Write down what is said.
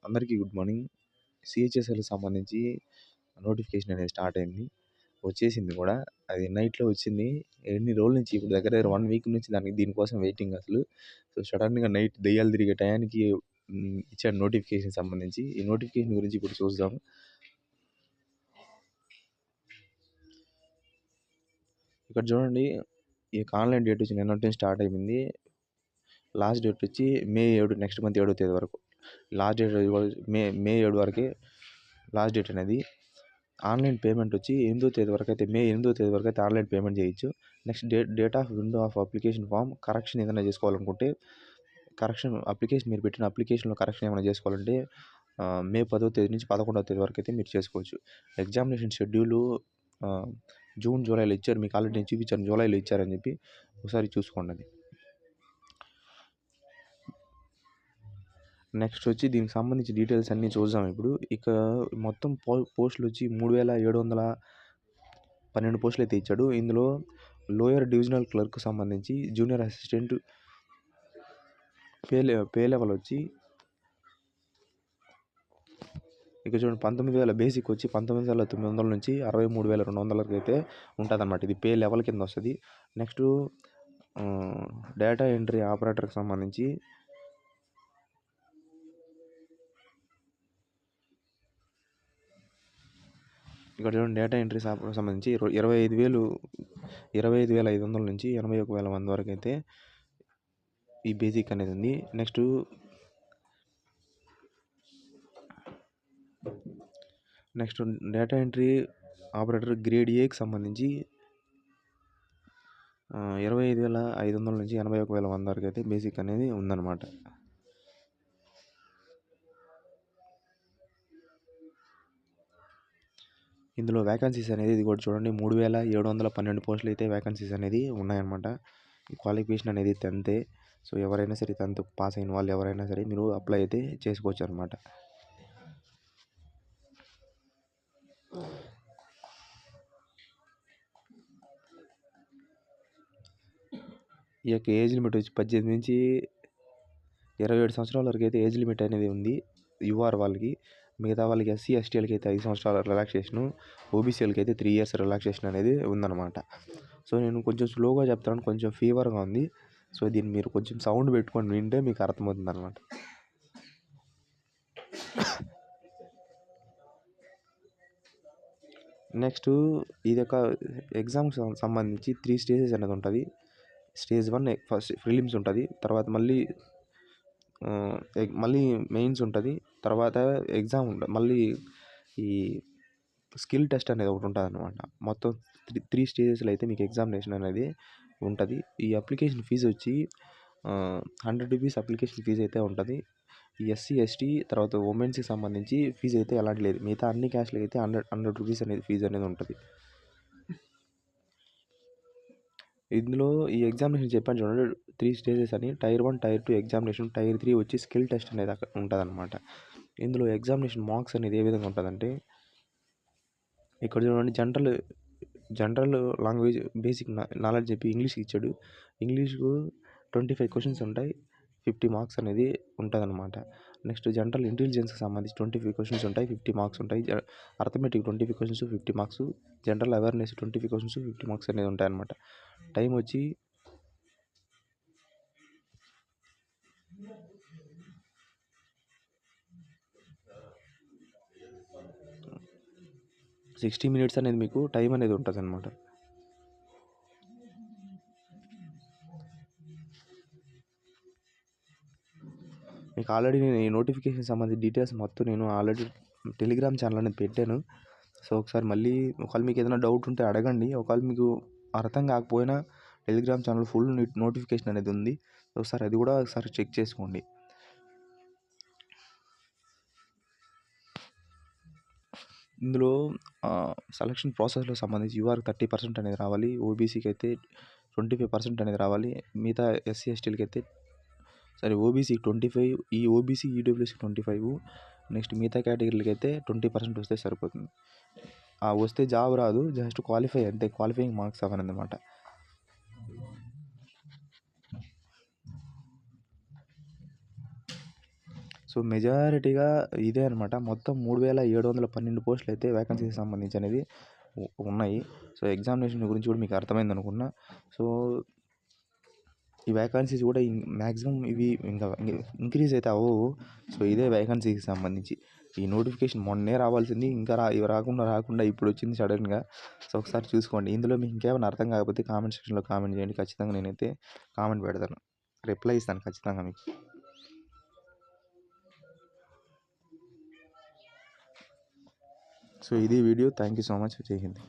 అందరికీ good morning. సిహెచ్ఎస్ఎల్కి సంబంధించి notification అనేది స్టార్ట్ అయింది, వచ్చేసింది కూడా. అది నైట్లో వచ్చింది. ఎన్ని రోజుల నుంచి, ఇప్పుడు దగ్గర 1 వీక్ నుంచి దీనికోసం వెయిటింగ్ అసలు. సో సడన్గా నైట్ దెయ్యాలు తిరిగే టయానికి ఇచ్చాడు నోటిఫికేషన్ సంబంధించి. ఈ నోటిఫికేషన్ గురించి ఇప్పుడు చూద్దాం. ఇక్కడ చూడండి, ఈ ఆన్లైన్ డేట్ వచ్చి నిన్నటి స్టార్ట్ అయిపోయింది. లాస్ట్ డేట్ వచ్చి మే 7, నెక్స్ట్ మంత్ 7వ తేదీ వరకు. లాస్ట్ డేట్ మే 7 వరకే లాస్ట్ డేట్ అనేది. ఆన్లైన్ పేమెంట్ వచ్చి 8వ తేదీ వరకు అయితే, మే 8వ తేదీ వరకు అయితే ఆన్లైన్ పేమెంట్ చేయొచ్చు. Next date of window of application form correction ఏదైనా చేసుకోవాలనుకుంటే, మీరు పెట్టిన అప్లికేషన్లో కరెక్షన్ ఏమైనా చేసుకోవాలంటే మే 10వ తేదీ నుంచి 11వ తేదీ వరకు అయితే మీరు చేసుకోవచ్చు. ఎగ్జామినేషన్ షెడ్యూలు జూన్, జూలైలో ఇచ్చారు. మీకు ఆల్రెడీ నేను చూపించాను, జూలైలో ఇచ్చారని చెప్పి. ఒకసారి చూసుకోండి అది. నెక్స్ట్ వచ్చి దీనికి సంబంధించి డీటెయిల్స్ అన్నీ చూద్దాం ఇప్పుడు. ఇక మొత్తం పోస్టులు వచ్చి 3712 పోస్టులు అయితే ఇచ్చాడు. ఇందులో లోయర్ డివిజనల్ క్లర్క్ సంబంధించి జూనియర్ అసిస్టెంట్ పే లెవెల్ వచ్చి ఇక చూడండి, 19,000 బేసిక్ వచ్చి 19,900 నుంచి 63,200 వరకు అయితే ఉంటుంది అన్నమాట. ఇది పే లెవెల్ కింద వస్తుంది. నెక్స్ట్ డేటా ఎంట్రీ ఆపరేటర్కి సంబంధించి ఇక్కడ చూడండి, డేటా ఎంట్రీ సంబంధించి 25,500 నుంచి 81,000 మంది వరకు అయితే ఈ బేసిక్ అనేది ఉంది. Next data entry operator grade ఏకి సంబంధించి 25,500 నుంచి 81,000 మంది వరకు అయితే బేసిక్ అనేది ఉందన్నమాట. ఇందులో వ్యాకెన్సీస్ అనేది ఇది కూడా చూడండి, 3,712 పోస్టులు అయితే వ్యాకెన్సీస్ అనేది ఉన్నాయన్నమాట. క్వాలిఫికేషన్ అనేది 10th. సో ఎవరైనా సరే 10th పాస్ అయిన వాళ్ళు ఎవరైనా సరే మీరు అప్లై అయితే చేసుకోవచ్చు అనమాట. ఈ యొక్క ఏజ్ లిమిట్ వచ్చి 18 నుంచి 27 సంవత్సరాల వరకు అయితే ఏజ్ లిమిట్ అనేది ఉంది యూఆర్ వాళ్ళకి. మిగతా వాళ్ళకి ఎస్సీ ఎస్టీలకి అయితే 5 సంవత్సరాల రిలాక్సేషను, ఓబీసీలకి అయితే 3 years రిలాక్సేషన్ అనేది ఉందన్నమాట. సో నేను కొంచెం స్లోగా చెప్తాను, కొంచెం ఫీవర్గా ఉంది. సో దీన్ని మీరు కొంచెం సౌండ్ పెట్టుకొని వింటే మీకు అర్థమవుతుంది అనమాట. నెక్స్ట్ ఇది ఒక ఎగ్జామ్కి సంబంధించి 3 stages అనేది ఉంటుంది. స్టేజ్ 1 ఫస్ట్ ప్రిలిమ్స్ ఉంటుంది, తర్వాత మళ్ళీ మెయిన్స్ ఉంటుంది, తర్వాత ఎగ్జామ్ ఉంటుంది, మళ్ళీ ఈ స్కిల్ టెస్ట్ అనేది ఒకటి ఉంటుంది అనమాట. మొత్తం 3 stagesలో అయితే మీకు ఎగ్జామినేషన్ అనేది ఉంటుంది. ఈ అప్లికేషన్ ఫీజు వచ్చి 100 rupees అప్లికేషన్ ఫీజు అయితే ఉంటుంది. ఈ ఎస్సీ ఎస్టీ తర్వాత ఉమెన్స్కి సంబంధించి ఫీజు అయితే ఎలాంటి లేదు. మిగతా అన్ని క్యాస్ట్లకి అయితే 100 rupees అనేది ఫీజు అనేది ఉంటుంది. ఇందులో ఈ ఎగ్జామినేషన్ చెప్పాను చూడండి, 3 stages అని. టైర్ 1, టైర్ 2 ఎగ్జామినేషన్, టైర్ 3 వచ్చి స్కిల్ టెస్ట్ అనేది అక్కడ ఉంటుంది అనమాట. ఇందులో ఎగ్జామినేషన్ మార్క్స్ అనేది ఏ విధంగా ఉంటుందంటే, ఇక్కడ చూడండి, జనరల్ లాంగ్వేజ్ బేసిక్ నాలెడ్జ్ చెప్పి ఇంగ్లీష్కి ఇచ్చాడు. ఇంగ్లీష్కు 25 questions ఉంటాయి, 50 marks అనేది ఉంటుంది అనమాట. నెక్స్ట్ జనరల్ ఇంటెలిజెన్స్కి సంబంధించి 25 questions ఉంటాయి, 50 marks ఉంటాయి. Arithmetic 25 questions, 50 marks. General awareness 25 questions, 50 marks అనేది ఉంటాయి అనమాట. టైం వచ్చి 60 minutes అనేది మీకు టైం అనేది ఉంటుంది అనమాట. మీకు ఆల్రెడీ నేను ఈ నోటిఫికేషన్ సంబంధించి డీటెయిల్స్ మొత్తం నేను ఆల్రెడీ టెలిగ్రామ్ ఛానల్ అనేది పెట్టాను. సో ఒకసారి మళ్ళీ ఒకవేళ మీకు ఏదైనా డౌట్ ఉంటే అడగండి. ఒకవేళ మీకు అర్థం కాకపోయినా టెలిగ్రామ్ ఛానల్ ఫుల్ నోటిఫికేషన్ అనేది ఉంది, ఒకసారి అది కూడా ఒకసారి చెక్ చేసుకోండి. ఇందులో సెలక్షన్ ప్రాసెస్లో సంబంధించి యూఆర్ 30% అనేది రావాలి, ఓబీసీకి అయితే 25% అనేది రావాలి. మిగతా ఎస్సీ ఎస్టీలకి అయితే ఓబీసీకి 25, ఈ ఓబీసీ ఈడబ్ల్యూఎస్కి 25, నెక్స్ట్ మిగతా కేటగిరీలకి అయితే 20% వస్తే సరిపోతుంది. వస్తే జాబ్ రాదు, జస్ట్ క్వాలిఫై అంతే, క్వాలిఫైయింగ్ మార్క్స్ అవన్నమాట. సో మెజారిటీగా ఇదే అనమాట. మొత్తం 3712 పోస్టులు అయితే వేకెన్సీకి సంబంధించి అనేది ఉన్నాయి. సో ఎగ్జామినేషన్ గురించి కూడా మీకు అర్థమైంది అనుకున్నా. సో ఈ వేకెన్సీస్ కూడా మ్యాక్సిమం ఇవి ఇంకా ఇంక్రీజ్ అయితే అవ్వవు. సో ఇదే వేకెన్సీకి సంబంధించి ఈ నోటిఫికేషన్ మొన్నే రావాల్సింది, ఇంకా ఇవి రాకుండా ఇప్పుడు వచ్చింది సడన్గా. సో ఒకసారి చూసుకోండి. ఇందులో మీకు ఇంకేమైనా అర్థం కాకపోతే కామెంట్ సెక్షన్లో కామెంట్ చేయండి. ఖచ్చితంగా నేనైతే కామెంట్ పెడతాను, రిప్లై ఇస్తాను ఖచ్చితంగా మీకు. సో ఇది video. Thank you so much. జై హింద్.